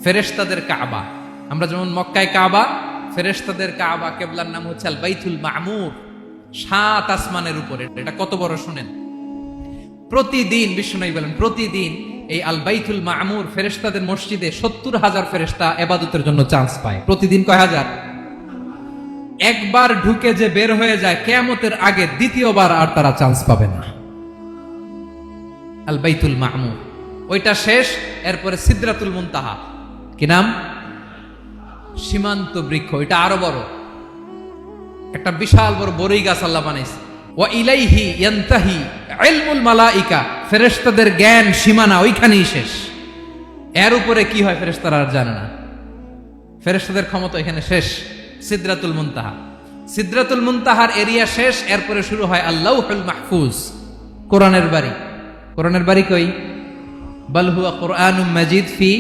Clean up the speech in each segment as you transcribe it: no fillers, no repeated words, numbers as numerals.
ফেরেশতাদের কাবা। আমরা যেমন মক্কায় কাবা, ফেরেশতাদের কাবা কেবলার নাম হচ্ছে আল বাইতুল মামুর, 7 আসমানের উপরে। এটা কত বড় শুনেন। প্রতিদিন বিশ্বনবী বলেন, প্রতিদিন এই আল বাইতুল মামুর ফেরেশতাদের মসজিদে 70,000 ফেরেশতা ইবাদতের জন্য চান্স পায়। প্রতিদিন কয় হাজার? একবার ঢুকে যে বের হয়ে যায় কিয়ামতের আগে দ্বিতীয়বার আর তারা চান্স পাবে না। আল বাইতুল মামুর ওইটা শেষ, এরপরে সিদরাতুল মুনতাহা, কি নাম? সীমান্ত বৃক্ষ। এটা আরো বড়, একটা বিশাল বড় বড়ই গাছ আল্লাহ বানাইছে। ওয়া ইলাইহি ইয়ানতাহি ইলমুল মালাইকা, ফেরেশতাদের জ্ঞান সীমানা ওইখানেই শেষ। এর উপরে কি হয় ফেরেশতারা আর জানে না। ফেরেশতাদের ক্ষমতা এখানে শেষ। সিদরাতুল মুনতাহা, সিদরাতুল মুনতাহার এরিয়া শেষ, এরপরে শুরু হয় আল্লাহুল মাহফুজ, কোরআনের বাড়ি। কোরআনের বাড়ি কই? বাল হুয়া কুরআনুম মাজিদ ফি,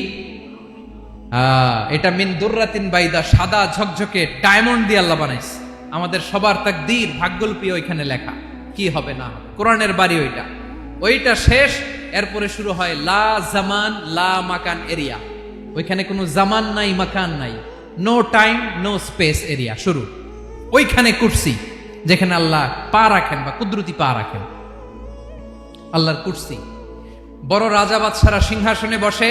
এটা মিন দুররাতিন বাইদা, সাদা ঝকঝকে ডায়মন্ড দিয়ে আল্লাহ বানাইছে। আমাদের সবার তাকদীর ভাগ্যলিপি ওইখানে লেখা, কি হবে না হবে। কোরআনের বাড়ি ওইটা, ওইটা শেষ। এরপরে শুরু হয় লা জামান লা মাকান এরিয়া। ওইখানে কোনো জামান নাই, মাকান নাই, no time no space area শুরু। ওইখানে কুরসি, যেখানে আল্লাহ পা রাখেন বা কুদরতি পা রাখেন, আল্লাহর কুরসি। বড় রাজা বাদশারা সিংহাসনে বসে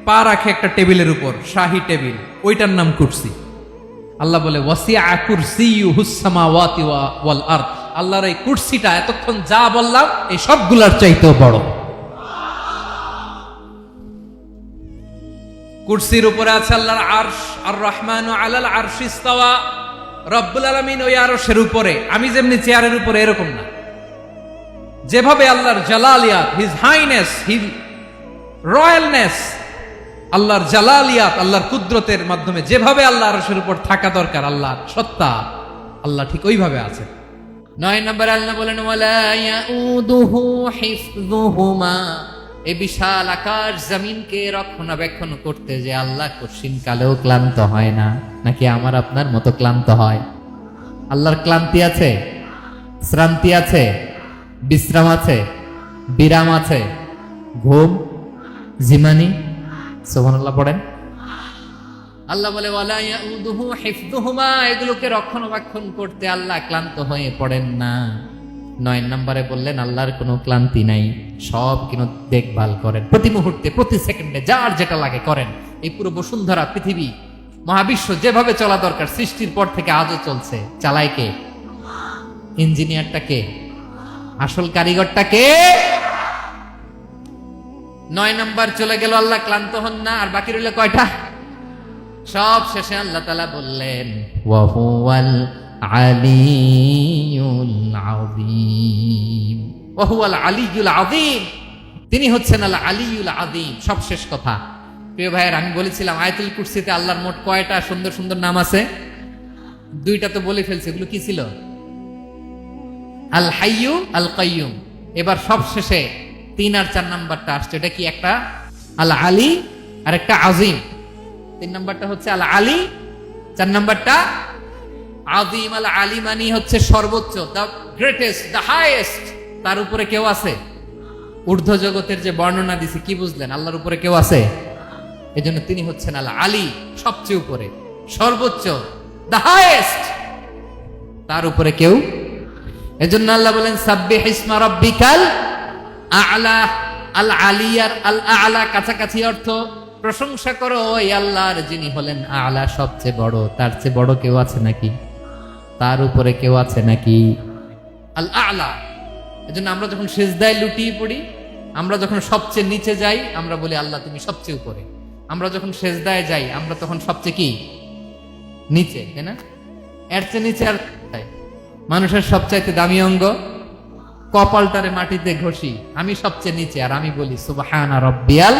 পা রাখে একটা টেবিলের উপর, শাহী টেবিল, ওইটার নাম কুরসি। আল্লাহ বলে ওয়াসিআ কুরসিয়ুহুস সামাওয়াতি ওয়াল আরদ, আল্লাহর এই কুরসিটা এতক্ষণ যা বললাম এই সবগুলোর চাইতেও বড়। কুরসির উপরে আছে আল্লাহর আরশ, আর রহমানু আলাল আরশি ইস্তাওয়া, রব্বুল আলামিন ওই আরশের উপরে। আমি যেমনি চেয়ারের উপরে এরকম না, যেভাবে আল্লাহর জালালিয়াত, হিজ হাইনেস, হিজ রয়্যালনেস, আল্লাহর জালালিয়াত, আল্লাহর কুদরতের মাধ্যমে যেভাবে আল্লাহ আরশের উপর থাকা দরকার, আল্লাহর সত্তা, আল্লাহ ঠিক ওইভাবে আছে। 9 নম্বর আল্লাহ বলেন ওয়ালা ইয়াউদুহু হিফযুহুমা, এই বিশাল আকাশ জমিনকে রক্ষণাবেক্ষণ করতে যে আল্লাহ কঠিন কালেও ক্লান্ত হয় না। নাকি আমার আপনার মতো ক্লান্ত হয়? আল্লাহর ক্লান্তি আছে, শ্রান্তি আছে, বিশ্রাম আছে, বিরাম আছে, ঘুম, জিমানি? সুবহানাল্লাহ পড়েন। আল্লাহ বলে ওয়ালা ইয়াউদুহু হিফযুহুমা, এগুলোকে রক্ষণাবেক্ষণ করতে আল্লাহ ক্লান্ত হয়ে পড়েন না। 9 নম্বরে বললেন আল্লাহর কোনো ক্লান্তি নাই, সব কিন্তু দেখভাল করেন, প্রতি মুহূর্তে প্রতি সেকেন্ডে যার যেটা লাগে করেন। এই পুরো বসুন্ধরা, পৃথিবী, মহাবিশ্ব যেভাবে চলা দরকার সৃষ্টির পর থেকে আজও চলছে। চালায় কে? ইঞ্জিনিয়ারটা কে? আসল কারিগরটা কে? 9 নম্বর চলে গেল, আল্লাহ ক্লান্ত হন না। আর বাকি রইল কয়টা? সব শেষে আল্লাহ তাআলা বললেন ওয়া হুয়াল আলিয়ুল আযীম, ওয়া হুয়াল আলিয়ুল আযীম, তিনি হচ্ছেন আল আলিয়ুল আযীম। সব শেষ কথা। প্রিয় ভাইয়ের, আমি বলেছিলাম আয়াতুল কুরসিতে আল্লাহর মোট কয়টা সুন্দর সুন্দর নাম আছে? 2টা তো বলে ফেলছে। এগুলো কি ছিল? আল হাইয়ু, আল কাইয়ুম। এবার সব শেষে 3 আর 4 নাম্বারটা আসছে। এটা কি? একটা আল আলী আর একটা আযীম। 3 নাম্বারটা হচ্ছে আল আলী, 4 নাম্বারটা আযীম। আল আলী মানে হচ্ছে সর্বোচ্চ, দ্য গ্রেটেস্ট, দ্য হাইয়েস্ট। তার উপরে কেউ আছে? ঊর্ধ্ব জগতের যে বর্ণনা দিছি, কি বুঝলেন? আল্লাহর উপরে কেউ আছে? এজন্য তিনি হচ্ছেন আল আলী, সবচেয়ে উপরে, সর্বোচ্চ, দ্য হাইয়েস্ট। তার উপরে কেউ। এজন্য আল্লাহ বলেন সাব্বিহ ইসমা রাব্বিকাল আ'লা। আল আলিয়ার আল আ'লা কাছাকাছি অর্থ প্রশংসা করো ওই আল্লাহর যিনি হলেন আ'লা, সবচেয়ে বড়। তার চেয়ে বড় কেউ আছে নাকি? তার উপরে কেউ আছে নাকি? আল আ'লা। এজন্য আমরা যখন সিজদায় লুটিয়ে পড়ি, আমরা যখন সবচেয়ে নিচে যাই, আমরা বলি আল্লাহ তুমি সবচেয়ে উপরে। আমরা যখন সিজদায় যাই, আমরা তখন সবচেয়ে কি? নিচে, তাই না? এর চেয়ে নিচে আর মানুষের সবচাইতে দামি অঙ্গ কপালটারে মাটিতে ঘষি, আমি সবচেয়ে নিচে, আর আমি বলি সুবহানা রাব্বিয়াল,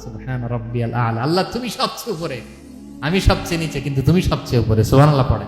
সুবহানা রাব্বিয়াল আ'লা। আল্লাহ তুমি সবচেয়ে উপরে, আমি সবচেয়ে নিচে, কিন্তু তুমি সবচেয়ে উপরে। সুবহানাল্লাহ পড়ে।